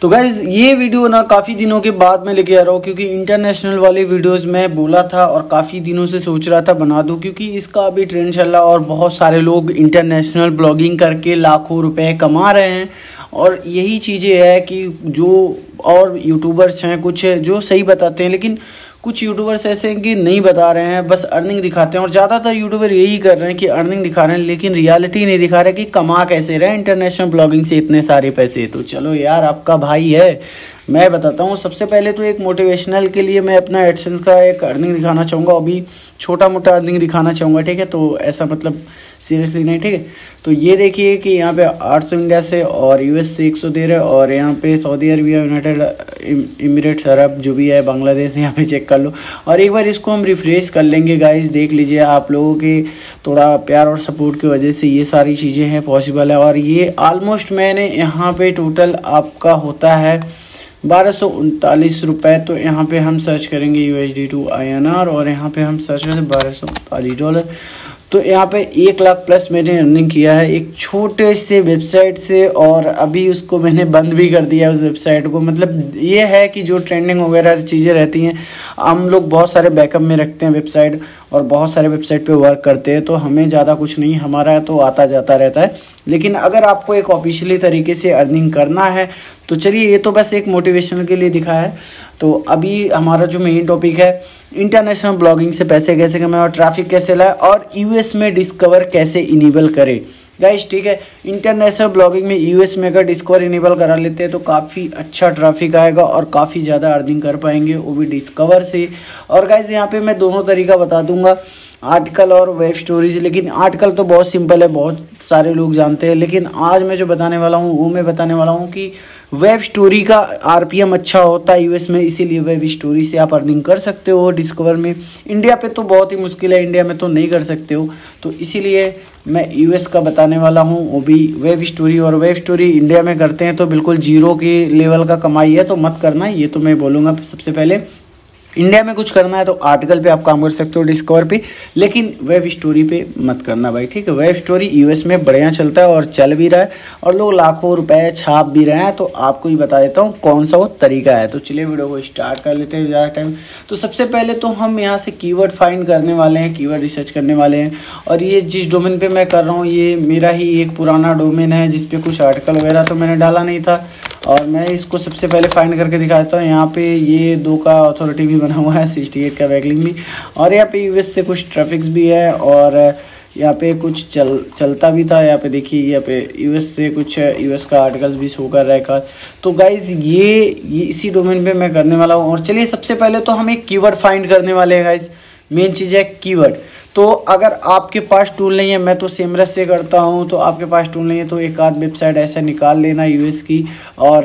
तो गाइज ये वीडियो ना काफ़ी दिनों के बाद मैं लेके आ रहा हूँ, क्योंकि इंटरनेशनल वाले वीडियोस मैं बोला था और काफ़ी दिनों से सोच रहा था बना दूँ, क्योंकि इसका अभी ट्रेंड चल रहा है और बहुत सारे लोग इंटरनेशनल ब्लॉगिंग करके लाखों रुपए कमा रहे हैं। और यही चीज़ें है कि जो और यूट्यूबर्स हैं कुछ जो सही बताते हैं, लेकिन कुछ यूट्यूबर्स ऐसे हैं कि नहीं बता रहे हैं, बस अर्निंग दिखाते हैं। और ज़्यादातर यूट्यूबर यही कर रहे हैं कि अर्निंग दिखा रहे हैं, लेकिन रियलिटी नहीं दिखा रहे कि कमा कैसे रहे इंटरनेशनल ब्लॉगिंग से इतने सारे पैसे। तो चलो यार, आपका भाई है, मैं बताता हूँ। सबसे पहले तो एक मोटिवेशनल के लिए मैं अपना एडसेंस का एक अर्निंग दिखाना चाहूँगा, अभी छोटा मोटा अर्निंग दिखाना चाहूँगा, ठीक है। तो ऐसा मतलब सीरियसली नहीं, ठीक है। तो ये देखिए कि यहाँ पे 800 इंडिया से और यूएस से 100 दे रहे हैं, और यहाँ पे सऊदी अरबिया, यूनाइटेड एमिरेट्स अरब जो भी है, बांग्लादेश, यहाँ पे चेक कर लो। और एक बार इसको हम रिफ्रेश कर लेंगे गाइस, देख लीजिए। आप लोगों के थोड़ा प्यार और सपोर्ट की वजह से ये सारी चीज़ें हैं पॉसिबल है। और ये ऑलमोस्ट मैंने यहाँ पे टोटल आपका होता है 1239 रुपये। तो यहाँ पे हम सर्च करेंगे USD to INR, और यहाँ पे हम सर्च करेंगे $1239। तो यहाँ पे 1 लाख प्लस मैंने अर्निंग किया है एक छोटे से वेबसाइट से, और अभी उसको मैंने बंद भी कर दिया उस वेबसाइट को। मतलब ये है कि जो ट्रेंडिंग वगैरह चीज़ें रहती हैं, हम लोग बहुत सारे बैकअप में रखते हैं वेबसाइट, और बहुत सारे वेबसाइट पे वर्क करते हैं, तो हमें ज़्यादा कुछ नहीं, हमारा तो आता जाता रहता है। लेकिन अगर आपको एक ऑफिशियली तरीके से अर्निंग करना है तो चलिए, ये तो बस एक मोटिवेशन के लिए दिखा है। तो अभी हमारा जो मेन टॉपिक है, इंटरनेशनल ब्लॉगिंग से पैसे कैसे कमाएं और ट्रैफिक कैसे लाए और यूएस में डिस्कवर कैसे इनेबल करें गाइस, ठीक है। इंटरनेशनल ब्लॉगिंग में यूएस में अगर डिस्कवर इनेबल करा लेते हैं तो काफ़ी अच्छा ट्रैफिक आएगा और काफ़ी ज़्यादा अर्निंग कर पाएंगे, वो भी डिस्कवर से। और गाइस यहाँ पे मैं दोनों तरीका बता दूंगा, आर्टिकल और वेब स्टोरीज। लेकिन आर्टिकल तो बहुत सिंपल है, बहुत सारे लोग जानते हैं, लेकिन आज मैं जो बताने वाला हूँ वो मैं बताने वाला हूँ कि वेब स्टोरी का आरपीएम अच्छा होता है यूएस में, इसीलिए वेब स्टोरी से आप अर्निंग कर सकते हो डिस्कवर में। इंडिया पे तो बहुत ही मुश्किल है, इंडिया में तो नहीं कर सकते हो, तो इसीलिए मैं यूएस का बताने वाला हूँ, वो भी वेब स्टोरी। और वेब स्टोरी इंडिया में करते हैं तो बिल्कुल जीरो के लेवल का कमाई है, तो मत करना, ये तो मैं बोलूँगा। सबसे पहले इंडिया में कुछ करना है तो आर्टिकल पे आप काम कर सकते हो, डिस्कवर पे, लेकिन वेब स्टोरी पे मत करना भाई, ठीक है। वेब स्टोरी यूएस में बढ़िया चलता है और चल भी रहा है, और लोग लाखों रुपए छाप भी रहे हैं। तो आपको ही बता देता हूँ कौन सा वो तरीका है। तो चलिए वीडियो को स्टार्ट कर लेते हैं ज़्यादा टाइम। तो सबसे पहले तो हम यहाँ से कीवर्ड फाइंड करने वाले हैं, कीवर्ड रिसर्च करने वाले हैं। और ये जिस डोमेन पर मैं कर रहा हूँ, ये मेरा ही एक पुराना डोमेन है जिसपे कुछ आर्टिकल वगैरह तो मैंने डाला नहीं था, और मैं इसको सबसे पहले फाइंड करके दिखा देता हूँ। यहाँ पे ये 2 का अथॉरिटी भी बना हुआ है, 68 का बैकलिंक भी, और यहाँ पे यूएस से कुछ ट्रैफिक्स भी है, और यहाँ पे कुछ चलता भी था। यहाँ पे देखिए, यहाँ पे यूएस से कुछ यूएस का आर्टिकल्स भी शो कर रहा है। तो गाइज ये इसी डोमेन पे मैं करने वाला हूँ। और चलिए सबसे पहले तो हम एक कीवर्ड फाइंड करने वाले हैं गाइज, मेन चीज़ है कीवर्ड। तो अगर आपके पास टूल नहीं है, मैं तो सेमरस से करता हूँ, तो आपके पास टूल नहीं है तो एक आध वेबसाइट ऐसा निकाल लेना यूएस की। और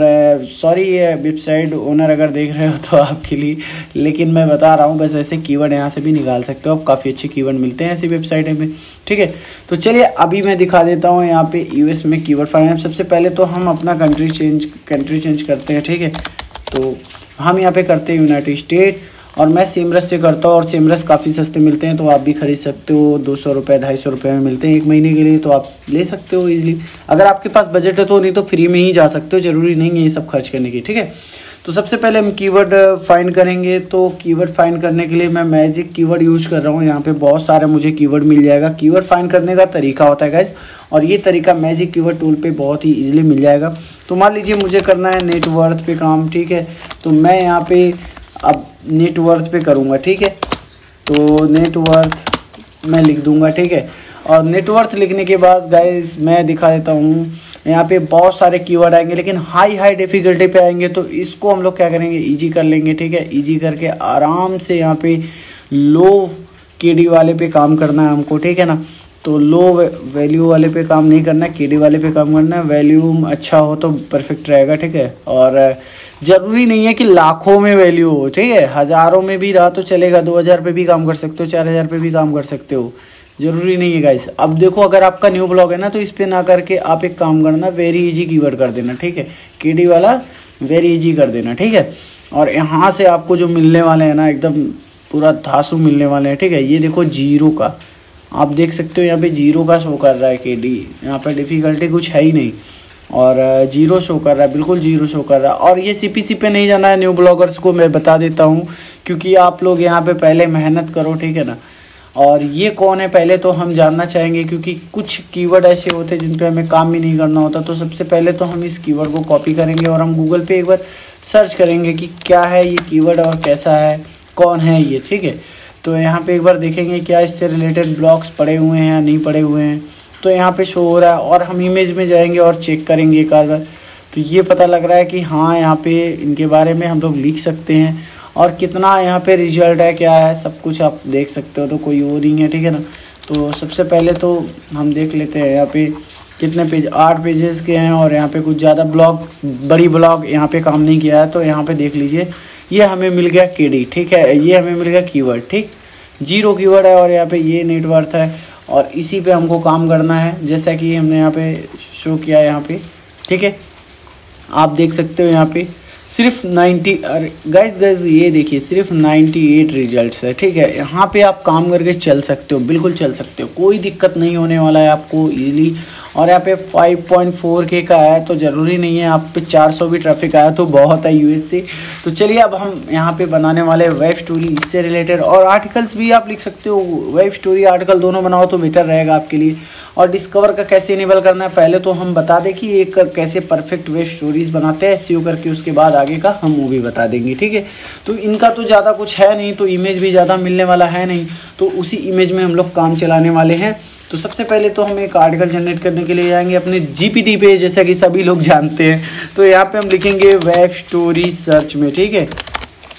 सॉरी ये वेबसाइट ओनर अगर देख रहे हो तो आपके लिए, लेकिन मैं बता रहा हूँ बस ऐसे कीवर्ड यहाँ से भी निकाल सकते हो आप, काफ़ी अच्छे कीवर्ड मिलते हैं ऐसी वेबसाइटें में, ठीक है। तो चलिए अभी मैं दिखा देता हूँ यहाँ पे यूएस में कीवर्ड फाइंड। सबसे पहले तो हम अपना कंट्री चेंज करते हैं, ठीक है। तो हम यहाँ पे करते हैं यूनाइटेड स्टेट, और मैं सेमरस से करता हूँ, और सेमरस काफ़ी सस्ते मिलते हैं, तो आप भी खरीद सकते हो। 200 रुपये 250 रुपये में मिलते हैं 1 महीने के लिए, तो आप ले सकते हो ईजिली, अगर आपके पास बजट है तो। नहीं तो फ्री में ही जा सकते हो, ज़रूरी नहीं है ये सब खर्च करने की, ठीक है। तो सबसे पहले हम कीवर्ड फाइंड करेंगे। तो कीवर्ड फाइंड करने के लिए मैं मैजिक कीवर्ड यूज कर रहा हूँ। यहाँ पे बहुत सारे मुझे कीवर्ड मिल जाएगा। कीवर्ड फाइंड करने का तरीका होता है गाइज, और ये तरीका मैजिक कीवर्ड टूल पे बहुत ही इजीली मिल जाएगा। तो मान लीजिए मुझे करना है नेटवर्थ पे काम, ठीक है। तो मैं यहाँ पे अब नेटवर्थ पे करूँगा, ठीक है। तो नेटवर्थ मैं लिख दूँगा, ठीक है। और नेटवर्थ लिखने के बाद गाइस मैं दिखा देता हूँ, यहाँ पे बहुत सारे कीवर्ड आएंगे, लेकिन हाई डिफ़िकल्टी पे आएंगे, तो इसको हम लोग क्या करेंगे, इजी कर लेंगे, ठीक है। इजी करके आराम से यहाँ पे लो केडी वाले पे काम करना है हमको, ठीक है ना। तो लो वैल्यू वाले पे काम नहीं करना है, केडी वाले पे काम करना है। वैल्यूम अच्छा हो तो परफेक्ट रहेगा, ठीक है। और ज़रूरी नहीं है कि लाखों में वैल्यू हो, ठीक है। हज़ारों में भी रहा तो चलेगा, 2000 पे भी काम कर सकते हो, 4000 पे भी काम कर सकते हो, ज़रूरी नहीं है गाइस। अब देखो, अगर आपका न्यू ब्लॉग है ना, तो इस पर ना करके आप एक काम करना, वेरी इजी कीवर्ड कर देना, ठीक है। केडी वाला वेरी इजी कर देना, ठीक है। और यहाँ से आपको जो मिलने वाले हैं ना, एकदम पूरा धांसू मिलने वाले हैं, ठीक है। ये देखो जीरो का, आप देख सकते हो यहाँ पे जीरो का शो कर रहा है केडी, यहाँ पे डिफ़िकल्टी कुछ है ही नहीं। और जीरो शो कर रहा है, बिल्कुल जीरो शो कर रहा है। और ये CPC पे नहीं जाना है न्यू ब्लॉगर्स को, मैं बता देता हूँ, क्योंकि आप लोग यहाँ पे पहले मेहनत करो, ठीक है ना। और ये कौन है पहले तो हम जानना चाहेंगे, क्योंकि कुछ कीवर्ड ऐसे होते हैं जिन पे हमें काम भी नहीं करना होता। तो सबसे पहले तो हम इस कीवर्ड को कॉपी करेंगे और हम गूगल पे एक बार सर्च करेंगे कि क्या है ये कीवर्ड और कैसा है, कौन है ये, ठीक है। तो यहाँ पे एक बार देखेंगे क्या इससे रिलेटेड ब्लॉग्स पड़े हुए हैं या नहीं पड़े हुए हैं। तो यहाँ पे शो हो रहा है और हम इमेज में जाएंगे और चेक करेंगे एक आध बार। तो ये पता लग रहा है कि हाँ यहाँ पे इनके बारे में हम लोग लिख सकते हैं और कितना यहाँ पे रिजल्ट है, क्या है, सब कुछ आप देख सकते हो। तो कोई वो नहीं है, ठीक है ना। तो सबसे पहले तो हम देख लेते हैं यहाँ पे कितने पेज, 8 पेजेस के हैं और यहाँ पे कुछ ज़्यादा ब्लॉग, बड़ी ब्लॉग यहाँ पे काम नहीं किया है। तो यहाँ पे देख लीजिए, ये हमें मिल गया KD, ठीक है, ये हमें मिल गया कीवर्ड, ठीक, 0 कीवर्ड है और यहाँ पे ये नेटवर्थ है और इसी पे हमको काम करना है, जैसा कि हमने यहाँ पे शो किया है यहाँ पे, ठीक है। आप देख सकते हो यहाँ पे सिर्फ 90, गाइस ये देखिए सिर्फ 98 रिजल्ट्स है, ठीक है। यहाँ पे आप काम करके चल सकते हो, बिल्कुल चल सकते हो, कोई दिक्कत नहीं होने वाला है आपको इजीली। और यहाँ पे 5.4K का है, तो ज़रूरी नहीं है आप पे 400 भी ट्रैफिक आया तो बहुत है US से। तो चलिए अब हम यहाँ पे बनाने वाले वेब स्टोरी, इससे रिलेटेड और आर्टिकल्स भी आप लिख सकते हो। वेब स्टोरी आर्टिकल दोनों बनाओ तो बेटर रहेगा आपके लिए। और डिस्कवर का कैसे इनेबल करना है पहले तो हम बता दें कि एक कैसे परफेक्ट वेब स्टोरीज़ बनाते हैं SEO करके, उसके बाद आगे का हम वो भी बता देंगे, ठीक है। तो इनका तो ज़्यादा कुछ है नहीं, तो इमेज भी ज़्यादा मिलने वाला है नहीं, तो उसी इमेज में हम लोग काम चलाने वाले हैं। तो सबसे पहले तो हम एक आर्टिकल जनरेट करने के लिए जाएंगे अपने GPT पे, जैसा कि सभी लोग जानते हैं। तो यहाँ पे हम लिखेंगे वेब स्टोरीज सर्च में, ठीक है,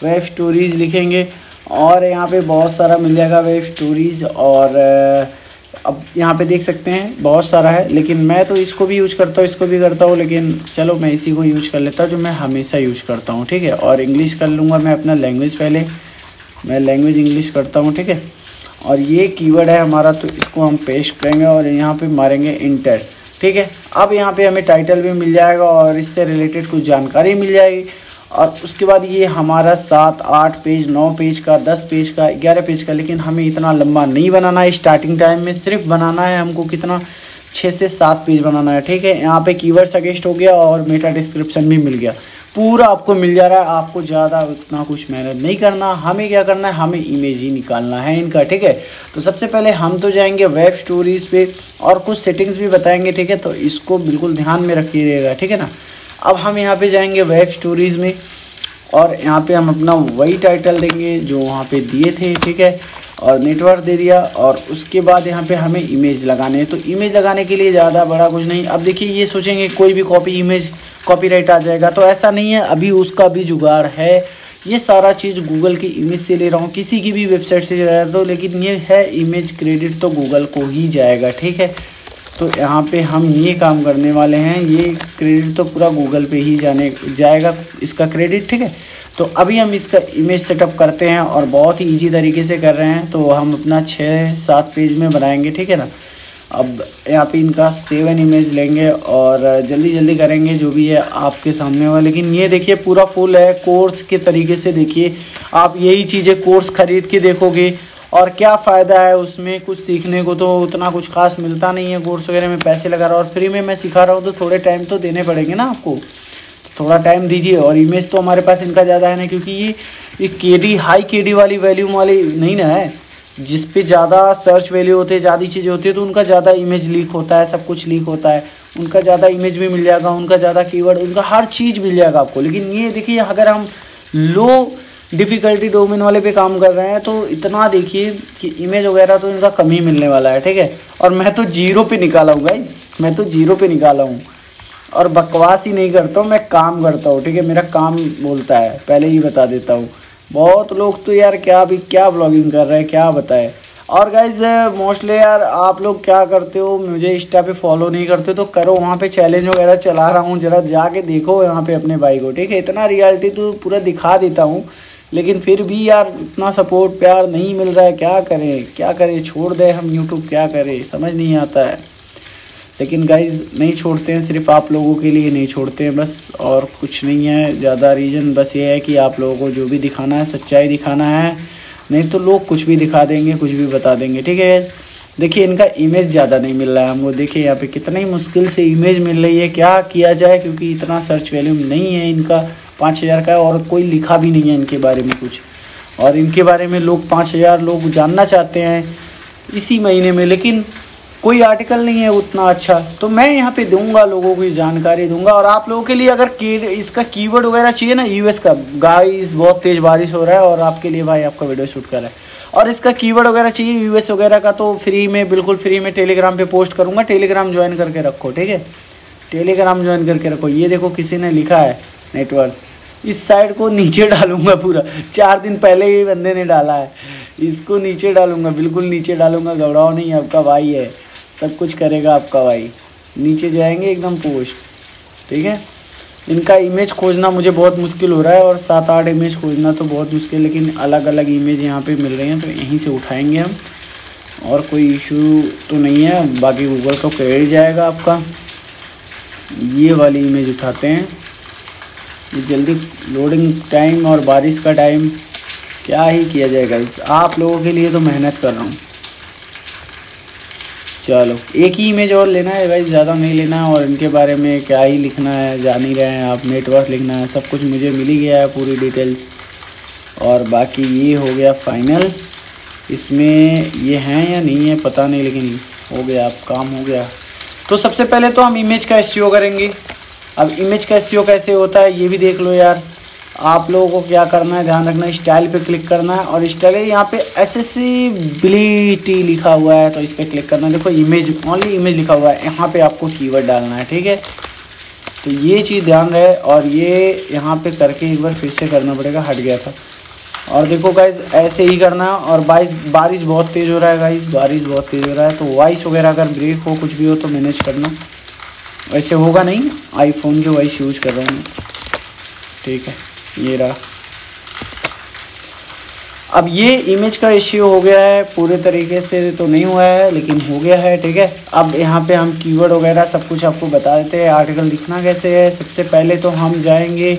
वेब स्टोरीज लिखेंगे और यहाँ पे बहुत सारा मिल जाएगा वेब स्टोरीज। और अब यहाँ पे देख सकते हैं बहुत सारा है, लेकिन मैं तो इसको भी यूज करता हूँ, इसको भी करता हूँ, लेकिन चलो मैं इसी को यूज कर लेता हूँ जो मैं हमेशा यूज करता हूँ, ठीक है। और इंग्लिश कर लूँगा मैं अपना लैंग्वेज, पहले मैं लैंग्वेज इंग्लिश करता हूँ, ठीक है। और ये कीवर्ड है हमारा, तो इसको हम पेस्ट करेंगे और यहाँ पे मारेंगे इंटर, ठीक है। अब यहाँ पे हमें टाइटल भी मिल जाएगा और इससे रिलेटेड कुछ जानकारी मिल जाएगी। और उसके बाद ये हमारा 7, 8 पेज, 9 पेज का, 10 पेज का, 11 पेज का, लेकिन हमें इतना लंबा नहीं बनाना है स्टार्टिंग टाइम में, सिर्फ बनाना है हमको कितना, 6 से 7 पेज बनाना है, ठीक है। यहाँ पे कीवर्ड सजेस्ट हो गया और मेटा डिस्क्रिप्शन भी मिल गया, पूरा आपको मिल जा रहा है। आपको ज़्यादा उतना कुछ मेहनत नहीं करना, हमें क्या करना है, हमें इमेज ही निकालना है इनका, ठीक है। तो सबसे पहले हम तो जाएंगे वेब स्टोरीज़ पे और कुछ सेटिंग्स भी बताएंगे, ठीक है। तो इसको बिल्कुल ध्यान में रखिएगा, ठीक है ना। अब हम यहाँ पे जाएंगे वेब स्टोरीज़ में और यहाँ पे हम अपना वही टाइटल देंगे जो वहाँ पे दिए थे, ठीक है। और नेटवर्क दे दिया और उसके बाद यहाँ पे हमें इमेज लगाने हैं। तो इमेज लगाने के लिए ज़्यादा बड़ा कुछ नहीं। अब देखिए ये सोचेंगे कोई भी कॉपी इमेज कॉपीराइट आ जाएगा, तो ऐसा नहीं है, अभी उसका भी जुगाड़ है। ये सारा चीज़ गूगल की इमेज से ले रहा हूँ, किसी की भी वेबसाइट से ले रहा तो, लेकिन ये है इमेज क्रेडिट तो गूगल को ही जाएगा, ठीक है। तो यहाँ पे हम ये काम करने वाले हैं, ये क्रेडिट तो पूरा गूगल पे ही जाएगा इसका क्रेडिट, ठीक है। तो अभी हम इसका इमेज सेटअप करते हैं और बहुत ही इजी तरीके से कर रहे हैं। तो हम अपना 6-7 पेज में बनाएंगे, ठीक है ना। अब यहाँ पे इनका 7 इमेज लेंगे और जल्दी करेंगे जो भी है आपके सामने हुआ। लेकिन ये देखिए पूरा फुल है कोर्स के तरीके से। देखिए आप यही चीज़ें कोर्स ख़रीद के देखोगे और क्या फ़ायदा है उसमें, कुछ सीखने को तो उतना कुछ खास मिलता नहीं है। कोर्स वगैरह में पैसे लगा रहा हूँ और फ्री में मैं सिखा रहा हूँ, तो थोड़े टाइम तो देने पड़ेंगे ना आपको, थोड़ा टाइम दीजिए। और इमेज तो हमारे पास इनका ज़्यादा है ना, क्योंकि ये KD हाई KD वाली वैल्यूम वाली नहीं ना है, जिस पे ज़्यादा सर्च वैल्यू होते हैं, ज़्यादा चीज़ें होती है, तो उनका ज़्यादा इमेज लीक होता है, सब कुछ लीक होता है। उनका ज़्यादा इमेज भी मिल जाएगा, उनका ज़्यादा कीवर्ड, उनका हर चीज़ मिल जाएगा आपको। लेकिन ये देखिए अगर हम लो डिफ़िकल्टी डोमेन वाले पे काम कर रहे हैं तो इतना देखिए कि इमेज वगैरह तो इनका कम ही मिलने वाला है, ठीक है। और मैं तो 0 पे निकाला हूँ गाइज, मैं तो 0 पे निकाला हूँ और बकवास ही नहीं करता हूँ, मैं काम करता हूँ, ठीक है। मेरा काम बोलता है, पहले ही बता देता हूँ। बहुत लोग तो यार क्या ब्लॉगिंग कर रहे हैं, क्या बताए। और गाइज मोस्टली यार आप लोग क्या करते हो, मुझे इंस्टा पे फॉलो नहीं करते तो करो, वहाँ पे चैलेंज वगैरह चला रहा हूँ, ज़रा जाके देखो यहाँ पे अपने भाई को, ठीक है। इतना रियलिटी तो पूरा दिखा देता हूँ, लेकिन फिर भी यार इतना सपोर्ट प्यार नहीं मिल रहा है। क्या करें, छोड़ दे हम यूट्यूब, क्या करें, समझ नहीं आता है। लेकिन गाइज नहीं छोड़ते हैं, सिर्फ आप लोगों के लिए नहीं छोड़ते हैं बस, और कुछ नहीं है ज़्यादा रीज़न। बस ये है कि आप लोगों को जो भी दिखाना है सच्चाई दिखाना है, नहीं तो लोग कुछ भी दिखा देंगे, कुछ भी बता देंगे, ठीक है। देखिए इनका इमेज ज़्यादा नहीं मिल रहा है हमको। देखिए यहाँ पे कितनी मुश्किल से इमेज मिल रही है, क्या किया जाए, क्योंकि इतना सर्च वैल्यू नहीं है इनका 5000 का, और कोई लिखा भी नहीं है इनके बारे में कुछ, और इनके बारे में लोग 5000 लोग जानना चाहते हैं इसी महीने में, लेकिन कोई आर्टिकल नहीं है उतना अच्छा। तो मैं यहाँ पे दूंगा लोगों को जानकारी दूंगा। और आप लोगों के लिए अगर इसका कीवर्ड वगैरह चाहिए ना, यूएस का, गाइस बहुत तेज़ बारिश हो रहा है और आपके लिए भाई आपका वीडियो शूट कर रहा है, और इसका कीवर्ड वगैरह चाहिए यूएस वगैरह का, तो फ्री में, बिल्कुल फ्री में टेलीग्राम पे पोस्ट करूँगा। टेलीग्राम ज्वाइन करके रखो, ठीक है, टेलीग्राम ज्वाइन करके रखो। ये देखो किसी ने लिखा है नेटवर्क, इस साइड को नीचे डालूंगा पूरा, 4 दिन पहले ही बंदे ने डाला है, इसको नीचे डालूंगा, बिल्कुल नीचे डालूंगा, घबराओ नहीं, आपका भाई है, सब कुछ करेगा आपका भाई। नीचे जाएंगे एकदम पोस्ट, ठीक है। इनका इमेज खोजना मुझे बहुत मुश्किल हो रहा है, और 7-8 इमेज खोजना तो बहुत मुश्किल, लेकिन अलग अलग इमेज यहाँ पे मिल रही हैं तो यहीं से उठाएंगे हम, और कोई इशू तो नहीं है। बाकी गूगल को क्रेडिट जाएगा आपका। ये वाली इमेज उठाते हैं, ये जल्दी लोडिंग टाइम और बारिश का टाइम, क्या ही किया जाएगा। इस आप लोगों के लिए तो मेहनत कर रहा हूँ। चलो एक ही इमेज और लेना है भाई, ज़्यादा नहीं लेना है, और इनके बारे में क्या ही लिखना है, जान ही रहे हैं आप, नेटवर्क लिखना है, सब कुछ मुझे मिल ही गया है पूरी डिटेल्स। और बाकी ये हो गया फाइनल, इसमें ये हैं या नहीं है पता नहीं, लेकिन हो गया, अब काम हो गया। तो सबसे पहले तो हम इमेज का एसईओ करेंगे। अब इमेज का एसईओ कैसे होता है ये भी देख लो यार। आप लोगों को क्या करना है, ध्यान रखना है, स्टाइल पे क्लिक करना है, और स्टाइल यहाँ पे एक्सेसिबिलिटी लिखा हुआ है तो इस पर क्लिक करना है। देखो इमेज, ओनली इमेज लिखा हुआ है, यहाँ पे आपको कीवर्ड डालना है, ठीक है। तो ये चीज़ ध्यान रहे, और ये यहाँ पे करके एक बार फिर से करना पड़ेगा, हट गया था। और देखो गाइस ऐसे ही करना है। और बारिश बहुत तेज़ हो रहा है गाइस, बारिश बहुत तेज़ हो रहा है, तो वॉइस वगैरह अगर ब्रेक हो, कुछ भी हो तो मैनेज करना। वैसे होगा नहीं, आईफोन की वॉइस यूज कर रहा हूँ मैं, ठीक है। ये रहा। अब ये इमेज का इश्यू हो गया है, पूरे तरीके से तो नहीं हुआ है लेकिन हो गया है, ठीक है। अब यहाँ पे हम कीवर्ड वगैरह सब कुछ आपको बता देते हैं। आर्टिकल लिखना कैसे है, सबसे पहले तो हम जाएंगे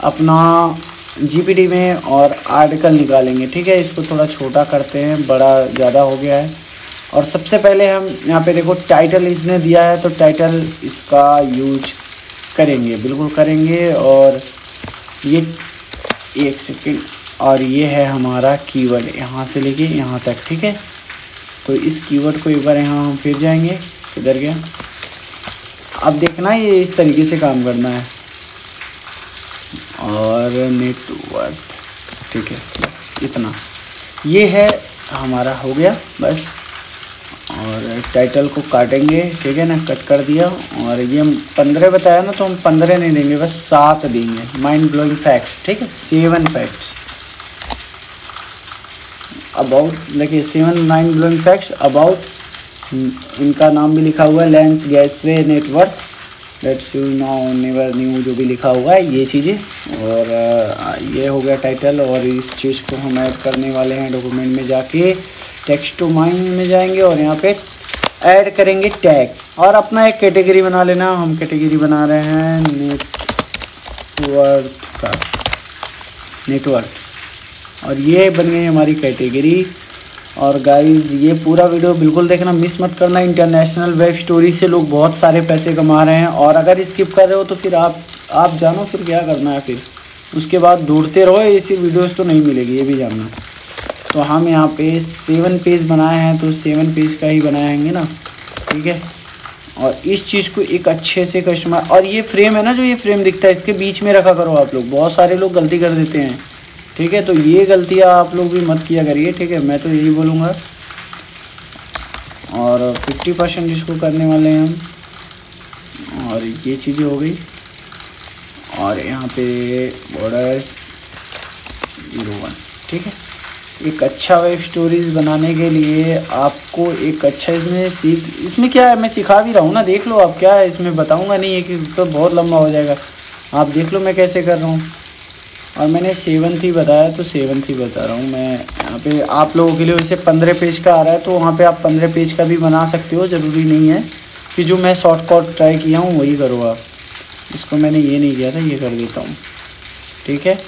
अपना जीपीटी में और आर्टिकल निकालेंगे, ठीक है। इसको थोड़ा छोटा करते हैं, बड़ा ज़्यादा हो गया है। और सबसे पहले हम यहाँ पे देखो टाइटल इसने दिया है, तो टाइटल इसका यूज करेंगे, बिल्कुल करेंगे। और ये 1 सेकेंड, और ये है हमारा कीवर्ड यहाँ से लेके यहाँ तक, ठीक है। तो इस कीवर्ड को एक बार यहाँ हम फिर जाएंगे, किधर गया, अब देखना ये इस तरीके से काम करना है। और नेटवर्क, ठीक है, बस इतना, ये है हमारा हो गया बस। और टाइटल को काटेंगे, ठीक है ना, कट कर दिया। और ये हम 15 बताया ना, तो हम 15 नहीं देंगे, बस 7 देंगे। माइंड ब्लोइंग फैक्ट्स, ठीक है, 7 फैक्ट्स अबाउट, देखिए 7 माइंड ब्लोइंग फैक्ट्स अबाउट, इनका नाम भी लिखा हुआ है, लेंस गैसवे network, let's you know never new, जो भी लिखा हुआ है ये चीज़ें। और ये हो गया टाइटल। और इस चीज़ को हम ऐड करने वाले हैं डॉक्यूमेंट में जाके, टेक्स्ट टू माइन में जाएंगे और यहाँ पे ऐड करेंगे टैग, और अपना एक कैटेगरी बना लेना। हम कैटेगरी बना रहे हैं नेटवर्क का, नेटवर्क, और ये बन गई हमारी कैटेगरी। और गाइस ये पूरा वीडियो बिल्कुल देखना, मिस मत करना। इंटरनेशनल वेब स्टोरी से लोग बहुत सारे पैसे कमा रहे हैं, और अगर स्किप कर रहे हो तो फिर आप जानो फिर क्या करना है, फिर उसके बाद ढूंढते रहो, ऐसी वीडियोस तो नहीं मिलेगी, ये भी जानना। तो हम यहाँ पे 7 पेज बनाए हैं, तो 7 पेज का ही बनाएंगे ना, ठीक है। और इस चीज़ को एक अच्छे से कस्टमर, और ये फ्रेम है ना, जो ये फ्रेम दिखता है, इसके बीच में रखा करो आप लोग। बहुत सारे लोग गलती कर देते हैं, ठीक है, तो ये गलतियाँ आप लोग भी मत किया करिए, ठीक है, मैं तो यही बोलूँगा। और 50% इसको करने वाले हैं हम। और ये चीज़ें हो गई। और यहाँ पे बॉर्डर्स 01, ठीक है। एक अच्छा वेब स्टोरीज बनाने के लिए आपको एक अच्छा इसमें क्या है, मैं सिखा भी रहा हूँ ना, देख लो आप। क्या है इसमें, बताऊँगा नहीं है कि तो बहुत लंबा हो जाएगा, आप देख लो मैं कैसे कर रहा हूँ। और मैंने 7th ही बताया, तो 7th ही बता रहा हूँ मैं यहाँ पे आप लोगों के लिए। वैसे 15 पेज का आ रहा है, तो वहाँ पे आप 15 पेज का भी बना सकते हो, ज़रूरी नहीं है कि जो मैं शॉर्टकट ट्राई किया हूँ वही करो आप। इसको मैंने ये नहीं किया था, ये कर देता हूँ, ठीक है।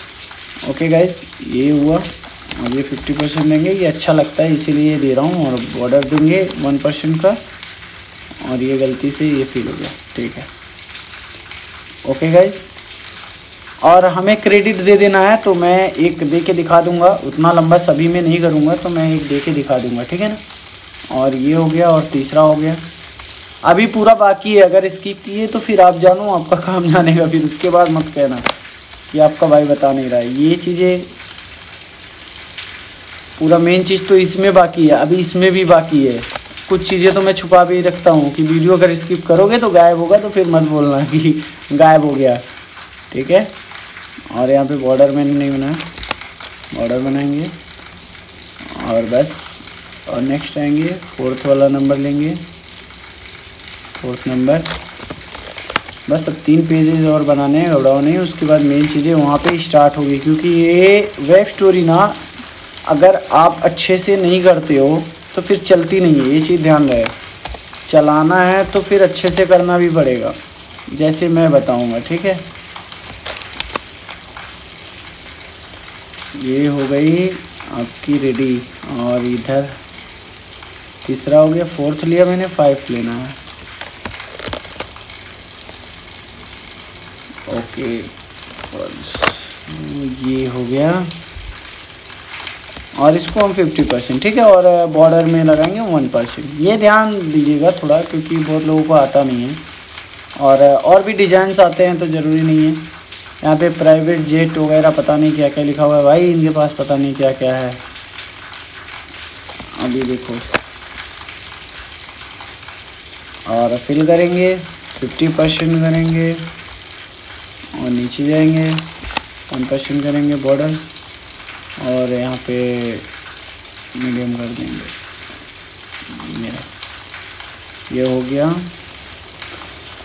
ओके गाइस, ये हुआ। और ये 50% देंगे, ये अच्छा लगता है इसीलिए दे रहा हूँ। और बॉर्डर देंगे 1% का, और ये गलती से ये फिल हो गया, ठीक है। ओके गाइज, और हमें क्रेडिट दे देना है, तो मैं एक दे के दिखा दूंगा, उतना लंबा सभी में नहीं करूंगा, तो मैं एक दे के दिखा दूंगा, ठीक है ना। और ये हो गया, और तीसरा हो गया। अभी पूरा बाकी है, अगर स्किप किए तो फिर आप जानो, आपका काम जानेगा, फिर उसके बाद मत कहना कि आपका भाई बता नहीं रहा है। ये चीज़ें पूरा मेन चीज़ तो इसमें बाकी है, अभी इसमें भी बाकी है। कुछ चीज़ें तो मैं छुपा भी रखता हूँ कि वीडियो अगर स्किप करोगे तो गायब होगा, तो फिर मत बोलना कि गायब हो गया, ठीक है। और यहाँ पे बॉर्डर मैंने नहीं बनाया, बॉर्डर बनाएंगे और बस। और नेक्स्ट आएंगे, फोर्थ वाला नंबर लेंगे, फोर्थ नंबर। बस अब 3 पेजेस और बनाने हैं, घबराओ नहीं। उसके बाद मेन चीज़ें वहाँ पे स्टार्ट होगी, क्योंकि ये वेब स्टोरी ना अगर आप अच्छे से नहीं करते हो तो फिर चलती नहीं है, ये चीज़ ध्यान रहे। चलाना है तो फिर अच्छे से करना भी पड़ेगा, जैसे मैं बताऊँगा, ठीक है। ये हो गई आपकी रेडी। और इधर तीसरा हो गया, फोर्थ लिया मैंने, 5 लेना है। ओके, ये हो गया। और इसको हम 50%, ठीक है। और बॉर्डर में लगाएंगे 1%। ये ध्यान दीजिएगा थोड़ा, क्योंकि बहुत लोगों को आता नहीं है। और भी डिज़ाइंस आते हैं, तो ज़रूरी नहीं है। यहाँ पे प्राइवेट जेट वगैरह पता नहीं क्या क्या लिखा हुआ है भाई, इनके पास पता नहीं क्या क्या है। अभी देखो, और फिल करेंगे, 50% करेंगे, और नीचे जाएंगे 1% करेंगे बॉर्डर, और यहाँ पे मीडियम कर देंगे। ये हो गया।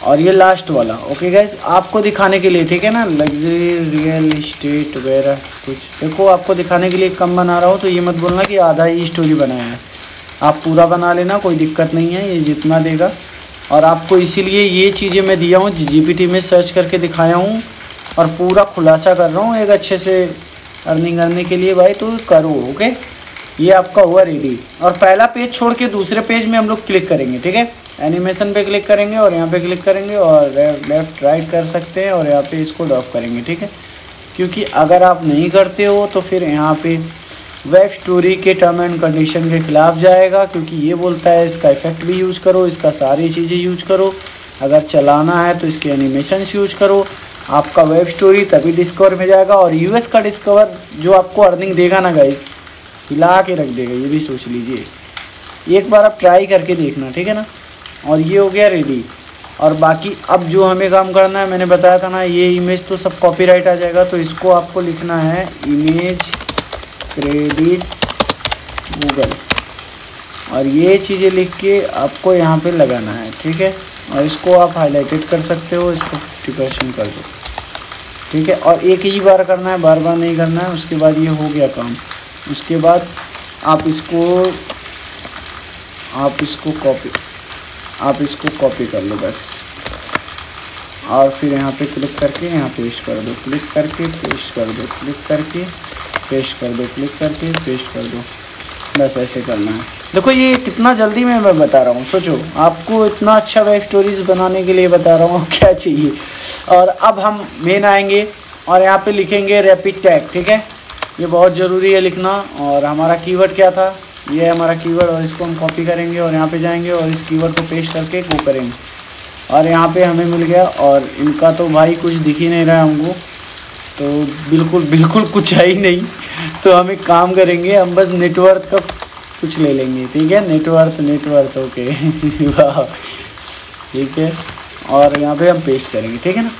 और ये लास्ट वाला, ओके गाइज, आपको दिखाने के लिए, ठीक है ना। लग्जरी रियल इस्टेट वगैरह कुछ देखो, आपको दिखाने के लिए कम बना रहा हूँ, तो ये मत बोलना कि आधा ही स्टोरी बनाया है। आप पूरा बना लेना, कोई दिक्कत नहीं है, ये जितना देगा। और आपको इसीलिए ये चीज़ें मैं दिया हूँ, GPT में सर्च करके दिखाया हूँ, और पूरा खुलासा कर रहा हूँ एक अच्छे से अर्निंग करने के लिए भाई, तो करो। ओके, ये आपका हुआ रेडी। और पहला पेज छोड़ के दूसरे पेज में हम लोग क्लिक करेंगे, ठीक है। एनिमेशन पे क्लिक करेंगे, और यहाँ पे क्लिक करेंगे, और लेफ़्ट राइट कर सकते हैं, और यहाँ पे इसको ड्रॉप करेंगे, ठीक है। क्योंकि अगर आप नहीं करते हो तो फिर यहाँ पे वेब स्टोरी के टर्म एंड कंडीशन के खिलाफ जाएगा, क्योंकि ये बोलता है इसका इफेक्ट भी यूज़ करो, इसका सारी चीज़ें यूज करो, अगर चलाना है तो इसके एनिमेशन यूज करो। आपका वेब स्टोरी तभी डिस्कवर में जाएगा। और यूएस का डिस्कवर जो आपको अर्निंग देगा ना गाइस, हिला के रख देगा, ये भी सोच लीजिए। एक बार आप ट्राई करके देखना, ठीक है ना। और ये हो गया रेडी। और बाकी अब जो हमें काम करना है, मैंने बताया था ना, ये इमेज तो सब कॉपीराइट आ जाएगा, तो इसको आपको लिखना है इमेज क्रेडिट गूगल, और ये चीज़ें लिख के आपको यहाँ पे लगाना है, ठीक है। और इसको आप हाईलाइटेड कर सकते हो, इसको 50% कर दो, ठीक है। और एक ही बार करना है, बार बार नहीं करना है। उसके बाद ये हो गया काम। उसके बाद आप इसको कॉपी कर लो बस। और फिर यहाँ पे क्लिक करके यहाँ पेस्ट कर दो, क्लिक करके पेस्ट कर दो, क्लिक करके पेस्ट कर दो, क्लिक करके पेस्ट कर दो। बस ऐसे करना है। देखो ये कितना जल्दी में मैं बता रहा हूँ, सोचो आपको इतना अच्छा वेब स्टोरीज बनाने के लिए बता रहा हूँ, क्या चाहिए। और अब हम मेन आएंगे, और यहाँ पे लिखेंगे रैपिड टैग, ठीक है। ये बहुत ज़रूरी है लिखना। और हमारा कीवर्ड क्या था, ये है हमारा कीवर्ड, और इसको हम कॉपी करेंगे, और यहाँ पे जाएंगे, और इस कीवर्ड को पेस्ट करके गो करेंगे। और यहाँ पे हमें मिल गया। और इनका तो भाई कुछ दिख ही नहीं रहा है हमको, तो बिल्कुल कुछ है ही नहीं। तो हम एक काम करेंगे, हम बस नेटवर्क का कुछ ले लेंगे, ठीक है। नेटवर्क ओके वाह, ठीक है। और यहाँ पे हम पेस्ट करेंगे, ठीक है ना।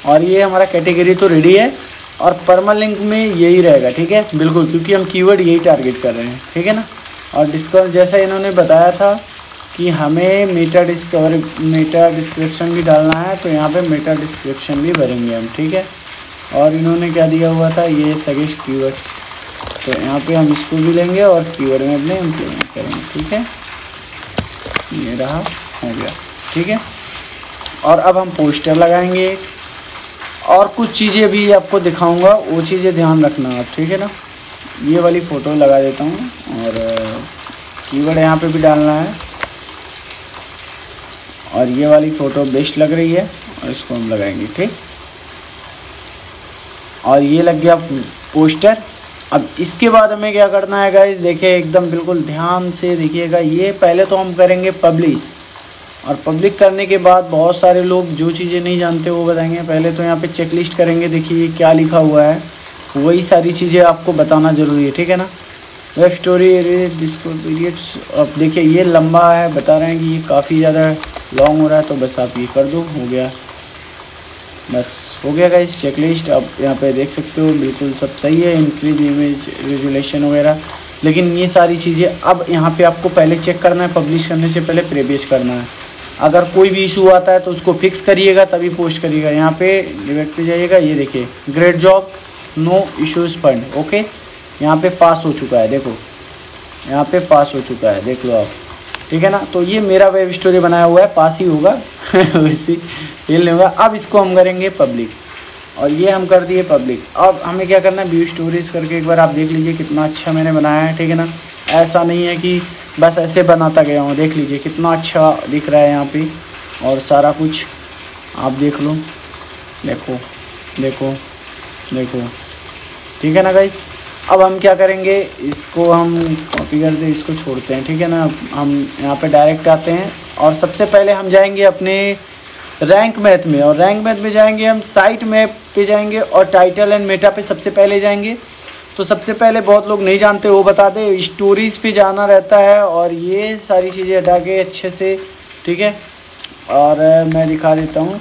और ये हमारा कैटेगरी तो रेडी है, और परमालिंक में यही रहेगा, ठीक है, बिल्कुल, क्योंकि हम कीवर्ड यही टारगेट कर रहे हैं, ठीक है ना। और डिस्कवर जैसा इन्होंने बताया था कि हमें मेटा डिस्क्रिप्शन भी डालना है, तो यहाँ पे मेटा डिस्क्रिप्शन भी भरेंगे हम, ठीक है। और इन्होंने क्या दिया हुआ था, ये सजेस्ट कीवर्ड, तो यहाँ पे हम इसको भी लेंगे और कीवर्ड में अपने इम्प्लीमेंट करेंगे, ठीक है। ये रहा, हो गया, ठीक है। और अब हम पोस्टर लगाएंगे, और कुछ चीज़ें भी आपको दिखाऊंगा, वो चीज़ें ध्यान रखना आप, ठीक है ना। ये वाली फ़ोटो लगा देता हूँ और कीवर्ड यहाँ पे भी डालना है और ये वाली फ़ोटो बेस्ट लग रही है और इसको हम लगाएंगे, ठीक। और ये लग गया पोस्टर। अब इसके बाद हमें क्या करना है गाइस, देखिए एकदम बिल्कुल ध्यान से देखिएगा। ये पहले तो हम करेंगे पब्लिश, और पब्लिक करने के बाद बहुत सारे लोग जो चीज़ें नहीं जानते वो बताएंगे। पहले तो यहाँ पे चेकलिस्ट करेंगे, देखिए क्या लिखा हुआ है, वही सारी चीज़ें आपको बताना ज़रूरी है, ठीक है ना। वेब स्टोरी डिस्को पीरियड्स, अब देखिए ये लंबा है, बता रहे हैं कि ये काफ़ी ज़्यादा लॉन्ग हो रहा है, तो बस आप ये कर दो, हो गया, बस हो गया गाइस चेकलिस्ट। अब यहाँ पे देख सकते हो बिल्कुल सब सही है, इंक्रीज इमेज रेजुलेशन वगैरह। लेकिन ये सारी चीज़ें अब यहाँ पे आपको पहले चेक करना है, पब्लिश करने से पहले प्रीवियस करना है। अगर कोई भी इशू आता है तो उसको फिक्स करिएगा, तभी पोस्ट करिएगा। यहाँ पे डिबेट पे जाइएगा, ये देखिए great job, no issues fund, okay. यहाँ पे पास हो चुका है, देखो यहाँ पे पास हो चुका है, देख लो आप, ठीक है ना। तो ये मेरा वेब स्टोरी बनाया हुआ है, पास ही होगा वैसे फेल नहीं होगा। अब इसको हम करेंगे पब्लिक, और ये हम कर दिए पब्लिक। अब हमें क्या करना है, व्यू स्टोरीज करके एक बार आप देख लीजिए कितना अच्छा मैंने बनाया है, ठीक है ना। ऐसा नहीं है कि बस ऐसे बनाता गया हूँ, देख लीजिए कितना अच्छा दिख रहा है यहाँ पे, और सारा कुछ आप देख लो, देखो देखो देखो, ठीक है ना गाइस। अब हम क्या करेंगे, इसको हम कॉपी कर दे, इसको छोड़ते हैं, ठीक है ना। हम यहाँ पे डायरेक्ट आते हैं और सबसे पहले हम जाएंगे अपने रैंक मैथ में, और रैंक मैथ में जाएंगे हम साइट मैप पे जाएंगे और टाइटल एंड मेटा पे सबसे पहले जाएंगे। तो सबसे पहले बहुत लोग नहीं जानते, वो बता दे, स्टोरीज़ पे जाना रहता है और ये सारी चीज़ें हटा के अच्छे से, ठीक है। और मैं दिखा देता हूँ,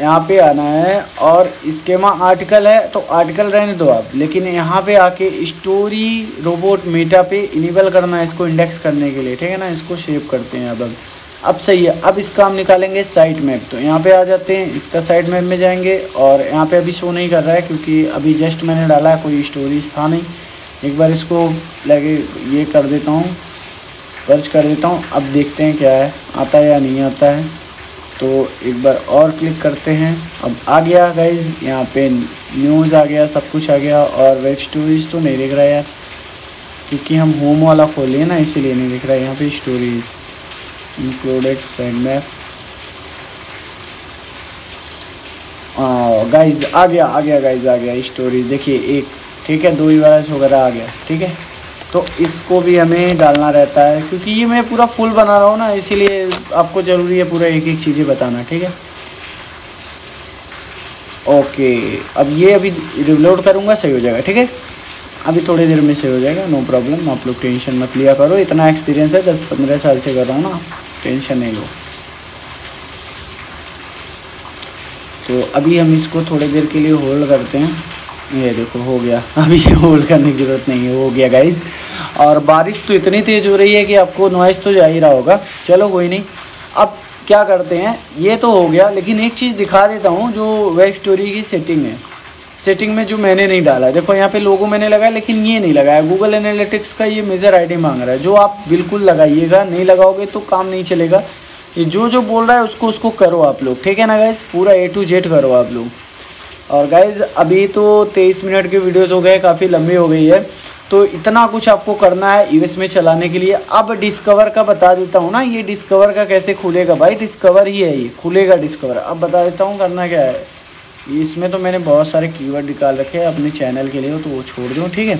यहाँ पे आना है और स्कीमा आर्टिकल है तो आर्टिकल रहने दो आप, लेकिन यहाँ पे आके स्टोरी रोबोट मेटा पे इनेबल करना है इसको इंडेक्स करने के लिए, ठीक है ना। इसको सेव करते हैं अब सही है। अब इसका हम निकालेंगे साइट मैप, तो यहाँ पे आ जाते हैं, इसका साइट मैप में जाएंगे और यहाँ पे अभी शो नहीं कर रहा है क्योंकि अभी जस्ट मैंने डाला है, कोई स्टोरीज था नहीं। एक बार इसको लगे ये कर देता हूँ, सर्च कर देता हूँ, अब देखते हैं क्या है, आता है या नहीं आता है। तो एक बार और क्लिक करते हैं, अब आ गया गाइज, यहाँ पे न्यूज़ आ गया, सब कुछ आ गया। और वेब स्टोरीज तो नहीं दिख रहा है यार, क्योंकि हम होम वाला खोले ना, इसीलिए नहीं दिख रहा है। यहाँ पे stories included side map, guys आ गया गाइज, आ गया स्टोरीज, देखिए एक, ठीक है, 2 URLs वगैरह आ गया, ठीक है। तो इसको भी हमें डालना रहता है, क्योंकि ये मैं पूरा फुल बना रहा हूँ ना, इसीलिए आपको ज़रूरी है पूरा एक एक चीज़ें बताना, ठीक है। ओके, अब ये अभी रिलोड करूँगा, सही हो जाएगा, ठीक है। अभी थोड़ी देर में सही हो जाएगा, नो प्रॉब्लम, आप लोग टेंशन मत लिया करो, इतना एक्सपीरियंस है, 10-15 साल से कर रहा हूँ ना, टेंशन नहीं लो। तो अभी हम इसको थोड़ी देर के लिए होल्ड करते हैं, ये देखो हो गया, अभी ये होल्ड करने की ज़रूरत नहीं है, हो गया गाइज। और बारिश तो इतनी तेज़ हो रही है कि आपको नॉइज़ तो जा ही रहा होगा, चलो कोई नहीं। अब क्या करते हैं, ये तो हो गया, लेकिन एक चीज़ दिखा देता हूँ जो वेब स्टोरी की सेटिंग है। सेटिंग में जो मैंने नहीं डाला है, देखो यहाँ पे लोगो मैंने लगाया लेकिन ये नहीं लगाया। गूगल एनालिटिक्स का ये मेजर आईडी मांग रहा है, जो आप बिल्कुल लगाइएगा, नहीं लगाओगे तो काम नहीं चलेगा। ये जो बोल रहा है उसको करो आप लोग, ठीक है ना गाइज, पूरा A to Z करो आप लोग। और गाइज अभी तो 23 मिनट के वीडियोस हो गए, काफ़ी लंबी हो गई है, तो इतना कुछ आपको करना है यूएस में चलाने के लिए। अब डिस्कवर का बता देता हूँ ना, ये डिस्कवर का कैसे खुलेगा भाई, डिस्कवर ही है ये, खुलेगा डिस्कवर। अब बता देता हूँ करना क्या है। इसमें तो मैंने बहुत सारे कीवर्ड निकाल रखे हैं अपने चैनल के लिए, तो वो छोड़ दूँ, ठीक है।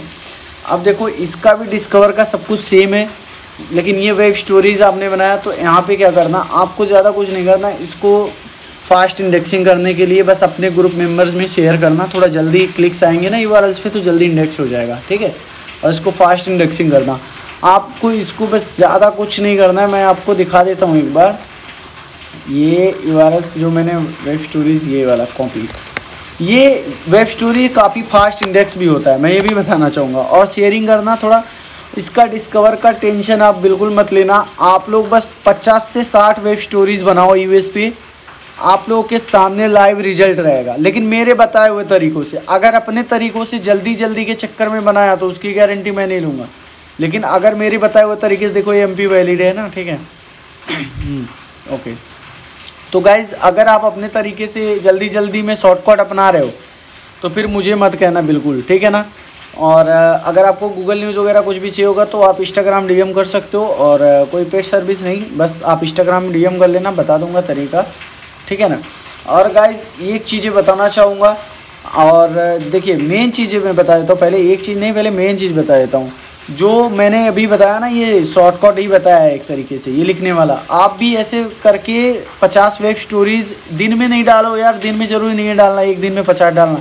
अब देखो इसका भी डिस्कवर का सब कुछ सेम है, लेकिन ये वेब स्टोरीज आपने बनाया, तो यहाँ पे क्या करना, आपको ज़्यादा कुछ नहीं करना। इसको फास्ट इंडेक्सिंग करने के लिए बस अपने ग्रुप मेंबर्स में शेयर करना, थोड़ा जल्दी क्लिक्स आएंगे ना URLs पे, तो जल्दी इंडेक्स हो जाएगा, ठीक है। और इसको फास्ट इंडेक्सिंग करना, आपको इसको बस ज़्यादा कुछ नहीं करना है। मैं आपको दिखा देता हूँ एक बार, ये URLs जो मैंने वेब स्टोरीज, ये वाला कॉपी, ये वेब स्टोरी काफ़ी फास्ट इंडेक्स भी होता है, मैं ये भी बताना चाहूँगा। और शेयरिंग करना थोड़ा, इसका डिस्कवर का टेंशन आप बिल्कुल मत लेना। आप लोग बस 50 से 60 वेब स्टोरीज़ बनाओ यूएस पे, आप लोगों के सामने लाइव रिजल्ट रहेगा। लेकिन मेरे बताए हुए तरीक़ों से, अगर अपने तरीक़ों से जल्दी के चक्कर में बनाया तो उसकी गारंटी मैं नहीं लूँगा। लेकिन अगर मेरे बताए हुए तरीके से, देखो ये MP वैलिड है ना, ठीक है ओके। तो गाइज अगर आप अपने तरीके से जल्दी में शॉर्टकट अपना रहे हो तो फिर मुझे मत कहना बिल्कुल, ठीक है ना। और अगर आपको गूगल न्यूज़ वगैरह कुछ भी चाहिए होगा तो आप इंस्टाग्राम डीएम कर सकते हो, और कोई पेड सर्विस नहीं, बस आप इंस्टाग्राम डीएम कर लेना, बता दूंगा तरीका, ठीक है ना। और गाइस एक चीज़ें बताना चाहूँगा, और देखिए मेन चीज़ें मैं बता देता हूँ, पहले एक चीज़ नहीं, पहले मेन चीज़ बता देता हूँ। जो मैंने अभी बताया ना, ये शॉर्टकट ही बताया है एक तरीके से, ये लिखने वाला। आप भी ऐसे करके 50 वेब स्टोरीज दिन में नहीं डालो यार, दिन में जरूरी नहीं है डालना, एक दिन में 50 डालना,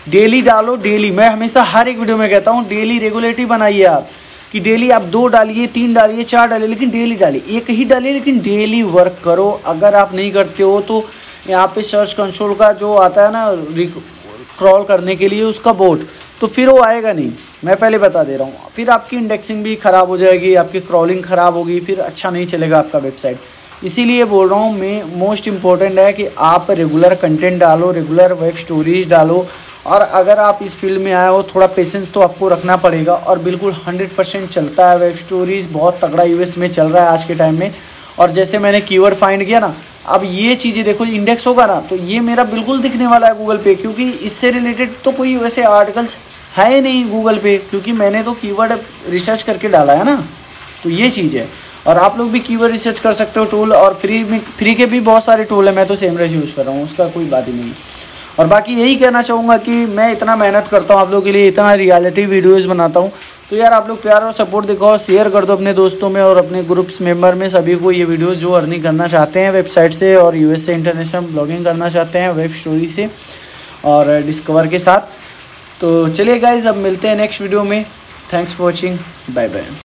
डेली डालो, डेली। मैं हमेशा हर एक वीडियो में कहता हूँ डेली रेगुलेटरी बनाइए आप, कि डेली आप 2 डालिए, 3 डालिए, 4 डालिए, लेकिन डेली डालिए, एक ही डालिए, लेकिन डेली वर्क करो। अगर आप नहीं करते हो तो यहाँ पे सर्च कंसोल का जो आता है ना क्रॉल करने के लिए उसका बोर्ड, तो फिर वो आएगा नहीं, मैं पहले बता दे रहा हूँ। फिर आपकी इंडेक्सिंग भी ख़राब हो जाएगी, आपकी क्रॉलिंग ख़राब होगी, फिर अच्छा नहीं चलेगा आपका वेबसाइट। इसीलिए बोल रहा हूँ मैं, मोस्ट इम्पॉर्टेंट है कि आप रेगुलर कंटेंट डालो, रेगुलर वेब स्टोरीज डालो। और अगर आप इस फील्ड में आए हो, थोड़ा पेशेंस तो आपको रखना पड़ेगा। और बिल्कुल 100% चलता है वेब स्टोरीज़, बहुत तगड़ा यूएस में चल रहा है आज के टाइम में। और जैसे मैंने कीवर्ड फाइंड किया ना, अब ये चीज़ें देखो, इंडेक्स होगा ना तो ये मेरा बिल्कुल दिखने वाला है गूगल पे, क्योंकि इससे रिलेटेड तो कोई वैसे आर्टिकल्स है नहीं गूगल पे, क्योंकि मैंने तो कीवर्ड रिसर्च करके डाला है ना, तो ये चीज़ है। और आप लोग भी कीवर्ड रिसर्च कर सकते हो टूल, और फ्री के भी बहुत सारे टूल है, मैं तो सेमरस यूज़ कर रहा हूँ, उसका कोई बात ही नहीं है। और बाकी यही कहना चाहूँगा कि मैं इतना मेहनत करता हूँ आप लोगों के लिए, इतना रियलिटी वीडियोज़ बनाता हूँ, तो यार आप लोग प्यार और सपोर्ट दिखाओ, शेयर कर दो अपने दोस्तों में और अपने ग्रुप्स मेंबर में, सभी को ये वीडियोस जो अर्निंग करना चाहते हैं वेबसाइट से, और यूएस से इंटरनेशनल ब्लॉगिंग करना चाहते हैं वेब स्टोरी से और डिस्कवर के साथ। तो चलिए गाइज, अब मिलते हैं नेक्स्ट वीडियो में। Thanks for watching, bye bye.